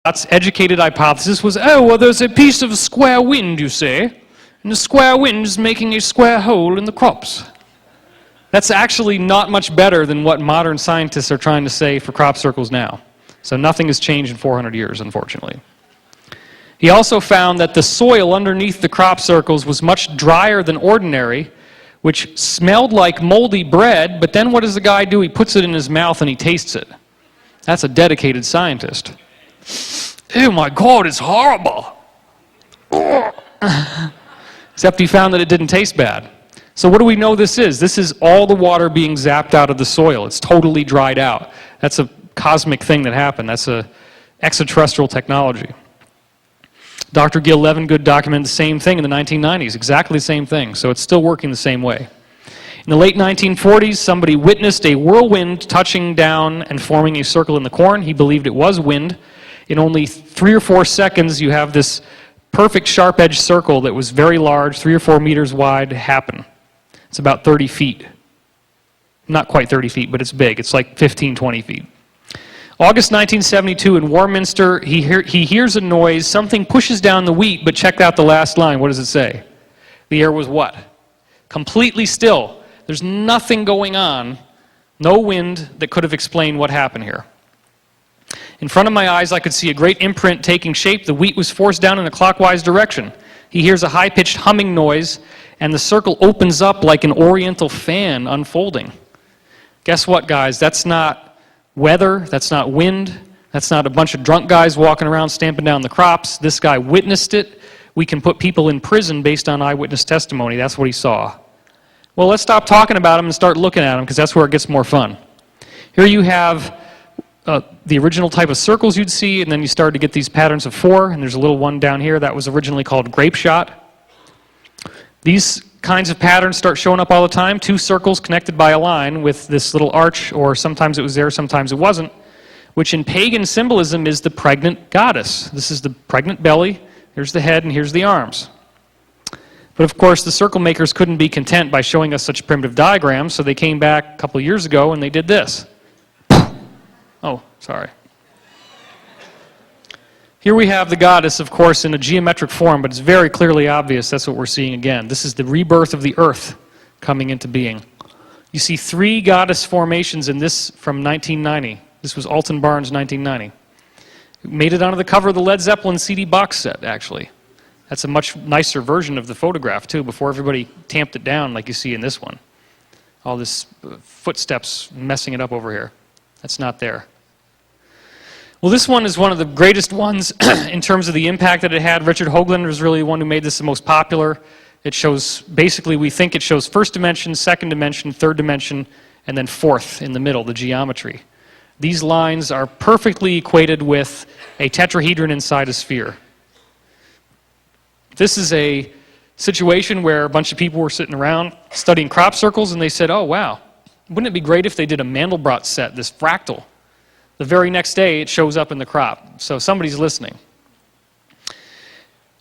educated hypothesis was, oh, well, there's a piece of square wind, you say, and the square wind is making a square hole in the crops. That's actually not much better than what modern scientists are trying to say for crop circles now. So nothing has changed in 400 years, unfortunately. He also found that the soil underneath the crop circles was much drier than ordinary, which smelled like moldy bread, but then what does the guy do? He puts it in his mouth and he tastes it. That's a dedicated scientist. Oh my God, it's horrible. Except he found that it didn't taste bad. So what do we know this is? This is all the water being zapped out of the soil. It's totally dried out. That's a cosmic thing that happened. That's a extraterrestrial technology. Dr. Gil Levengood documented the same thing in the 1990s, exactly the same thing. So it's still working the same way. In the late 1940s, somebody witnessed a whirlwind touching down and forming a circle in the corn. He believed it was wind. In only 3 or 4 seconds, you have this perfect sharp-edged circle that was very large, 3 or 4 meters wide, happen. It's about 30 feet. Not quite 30 feet, but it's big. It's like 15, 20 feet. August 1972 in Warminster, he hears a noise. Something pushes down the wheat, but check out the last line. What does it say? The air was what? Completely still. There's nothing going on, no wind that could have explained what happened here. In front of my eyes, I could see a great imprint taking shape. The wheat was forced down in a clockwise direction. He hears a high-pitched humming noise, and the circle opens up like an oriental fan unfolding. Guess what, guys? That's not weather, that's not wind, that's not a bunch of drunk guys walking around stamping down the crops. This guy witnessed it. We can put people in prison based on eyewitness testimony. That's what he saw. Well, let's stop talking about him and start looking at him, because that's where it gets more fun. Here you have the original type of circles you'd see, and then you start to get these patterns of 4, and there's a little one down here that was originally called grape shot. These kinds of patterns start showing up all the time, 2 circles connected by a line with this little arch, or sometimes it was there, sometimes it wasn't, which in pagan symbolism is the pregnant goddess. This is the pregnant belly, here's the head, and here's the arms. But of course, the circle makers couldn't be content by showing us such primitive diagrams, so they came back a couple years ago and they did this. Oh, sorry. Here we have the goddess, of course, in a geometric form, but it's very clearly obvious that's what we're seeing again. This is the rebirth of the earth coming into being. You see 3 goddess formations in this from 1990. This was Alton Barnes' 1990. It made it onto the cover of the Led Zeppelin CD box set, actually. That's a much nicer version of the photograph, too, before everybody tamped it down like you see in this one. All this footsteps messing it up over here. That's not there. Well, this one is one of the greatest ones in terms of the impact that it had. Richard Hoagland was really the one who made this the most popular. It shows, basically, we think it shows first dimension, second dimension, third dimension, and then fourth in the middle, the geometry. These lines are perfectly equated with a tetrahedron inside a sphere. This is a situation where a bunch of people were sitting around studying crop circles, and they said, oh, wow, wouldn't it be great if they did a Mandelbrot set, this fractal? The very next day, it shows up in the crop. So somebody's listening.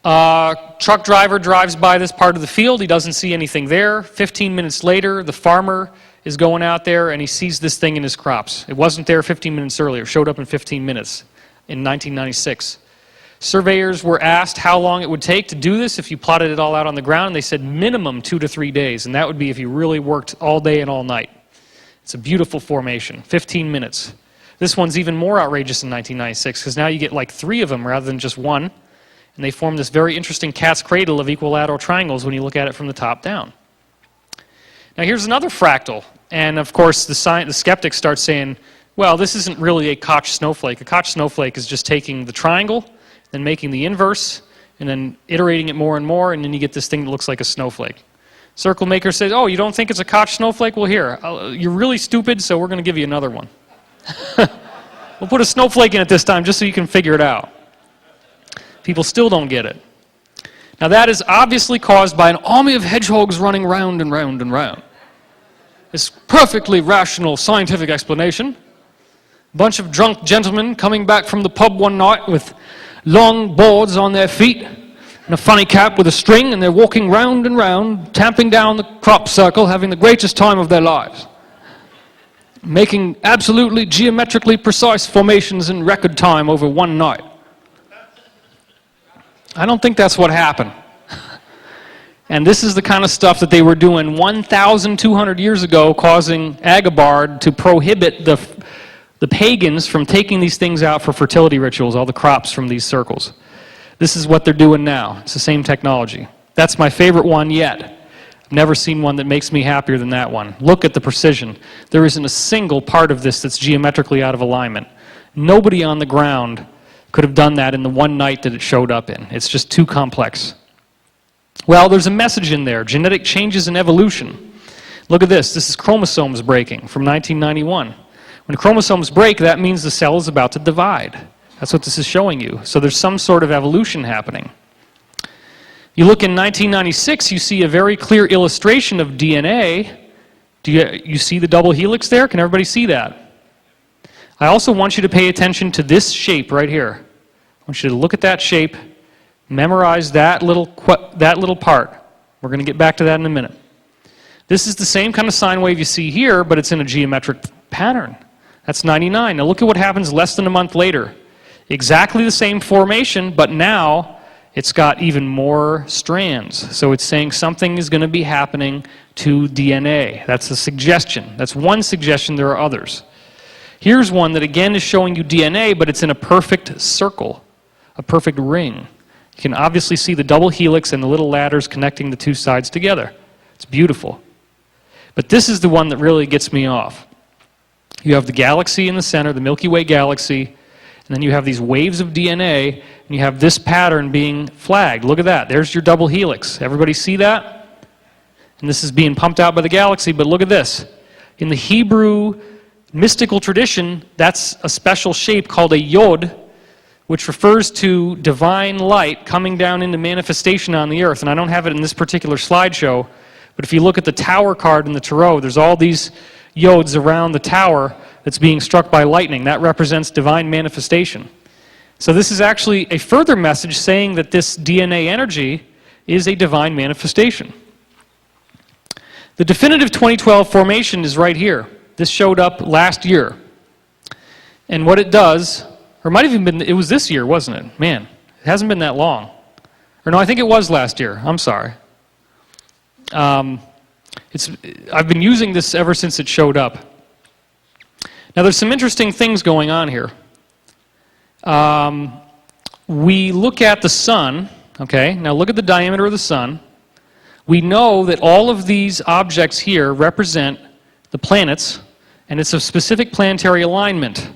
Truck driver drives by this part of the field. He doesn't see anything there. 15 minutes later, the farmer is going out there, and he sees this thing in his crops. It wasn't there 15 minutes earlier. It showed up in 15 minutes in 1996. Surveyors were asked how long it would take to do this if you plotted it all out on the ground, and they said minimum 2 to 3 days, and that would be if you really worked all day and all night. It's a beautiful formation, 15 minutes. This one's even more outrageous in 1996, because now you get like 3 of them rather than just 1, and they form this very interesting cat's cradle of equilateral triangles when you look at it from the top down. Now here's another fractal, and of course the skeptics start saying, well, this isn't really a Koch snowflake. A Koch snowflake is just taking the triangle, then making the inverse, and then iterating it more and more, and then you get this thing that looks like a snowflake. Circle maker says, oh, you don't think it's a Koch snowflake? Well, here, you're really stupid, so we're going to give you another one. We'll put a snowflake in it this time just so you can figure it out. People still don't get it. Now that is obviously caused by an army of hedgehogs running round and round and round. This perfectly rational scientific explanation. A bunch of drunk gentlemen coming back from the pub one night with long boards on their feet and a funny cap with a string, and they're walking round and round, tamping down the crop circle, having the greatest time of their lives, making absolutely geometrically precise formations in record time over one night. I don't think that's what happened. And this is the kind of stuff that they were doing 1,200 years ago, causing Agabard to prohibit the pagans from taking these things out for fertility rituals, all the crops from these circles. This is what they're doing now. It's the same technology. That's my favorite one yet. I've never seen one that makes me happier than that one. Look at the precision. There isn't a single part of this that's geometrically out of alignment. Nobody on the ground could have done that in the one night that it showed up in. It's just too complex. Well, there's a message in there, genetic changes in evolution. Look at this. This is chromosomes breaking from 1991. When chromosomes break, that means the cell is about to divide. That's what this is showing you. So there's some sort of evolution happening. You look in 1996, you see a very clear illustration of DNA. Do you see the double helix there? Can everybody see that? I also want you to pay attention to this shape right here. I want you to look at that shape, memorize that little part. We're going to get back to that in a minute. This is the same kind of sine wave you see here, but it's in a geometric pattern. That's 99. Now look at what happens less than a month later. Exactly the same formation, but now it's got even more strands. So it's saying something is going to be happening to DNA. That's a suggestion. That's one suggestion. There are others. Here's one that again is showing you DNA, but it's in a perfect circle, a perfect ring. You can obviously see the double helix and the little ladders connecting the two sides together. It's beautiful. But this is the one that really gets me off. You have the galaxy in the center, the Milky Way galaxy, and then you have these waves of DNA, and you have this pattern being flagged. Look at that. There's your double helix. Everybody see that? And this is being pumped out by the galaxy, but look at this. In the Hebrew mystical tradition, that's a special shape called a yod, which refers to divine light coming down into manifestation on the earth. And I don't have it in this particular slideshow, but if you look at the tower card in the tarot, there's all these yods around the tower that's being struck by lightning. That represents divine manifestation. So this is actually a further message saying that this DNA energy is a divine manifestation. The definitive 2012 formation is right here. This showed up last year. And what it does, or it might have even been, it was this year, wasn't it? Man, it hasn't been that long. Or no, I think it was last year. I'm sorry. I've been using this ever since it showed up. Now there's some interesting things going on here. We look at the sun, okay? Now look at the diameter of the sun. We know that all of these objects here represent the planets, and it's a specific planetary alignment.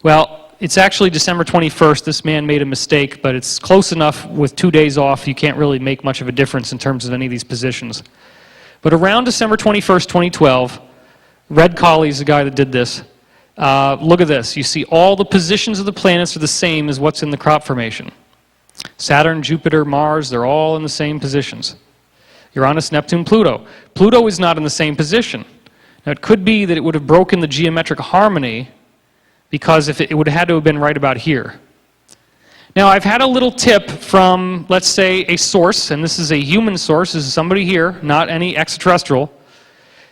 Well, it's actually December 21st. This man made a mistake, but it's close enough with 2 days off. You can't really make much of a difference in terms of any of these positions. But around December 21st, 2012, Red Colley's the guy that did this. Look at this. You see all the positions of the planets are the same as what's in the crop formation. Saturn, Jupiter, Mars, they're all in the same positions. Uranus, Neptune, Pluto. Pluto is not in the same position. Now it could be that it would have broken the geometric harmony because if it would have had to have been right about here. Now I've had a little tip from, let's say, a source, and this is a human source. This is somebody here, not any extraterrestrial,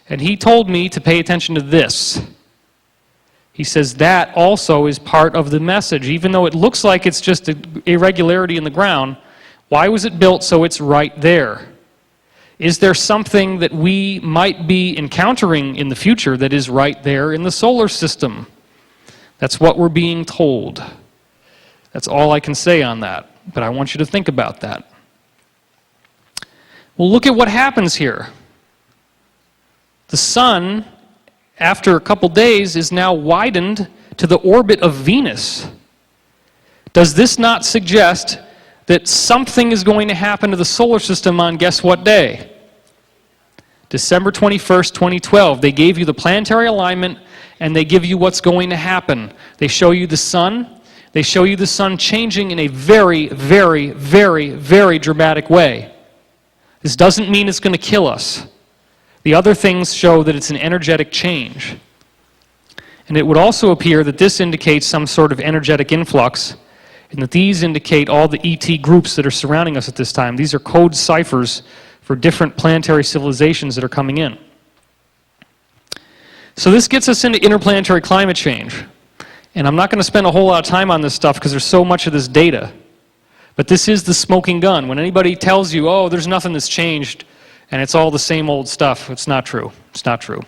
and he told me to pay attention to this. He says that also is part of the message. Even though it looks like it's just an irregularity in the ground, why was it built so it's right there? Is there something that we might be encountering in the future that is right there in the solar system? That's what we're being told. That's all I can say on that, but I want you to think about that. Well, look at what happens here. The sun, after a couple days, is now widened to the orbit of Venus. Does this not suggest that something is going to happen to the solar system on guess what day? December 21st, 2012. They gave you the planetary alignment and they give you what's going to happen. They show you the sun. They show you the sun changing in a very, very, very, very dramatic way. This doesn't mean it's going to kill us. The other things show that it's an energetic change. And it would also appear that this indicates some sort of energetic influx, and that these indicate all the ET groups that are surrounding us at this time. These are code ciphers for different planetary civilizations that are coming in. So this gets us into interplanetary climate change. And I'm not going to spend a whole lot of time on this stuff because there's so much of this data. But this is the smoking gun. When anybody tells you, oh, there's nothing that's changed, and it's all the same old stuff, it's not true. It's not true.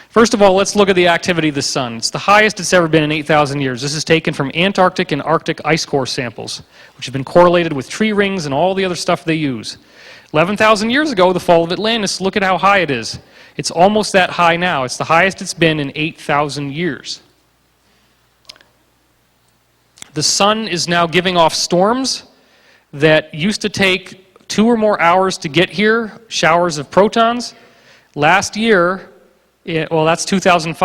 First of all, let's look at the activity of the sun. It's the highest it's ever been in 8,000 years. This is taken from Antarctic and Arctic ice core samples, which have been correlated with tree rings and all the other stuff they use. 11,000 years ago, the fall of Atlantis, look at how high it is. It's almost that high now. It's the highest it's been in 8,000 years. The sun is now giving off storms that used to take 2 or more hours to get here, showers of protons. Last year, well, that's 2005.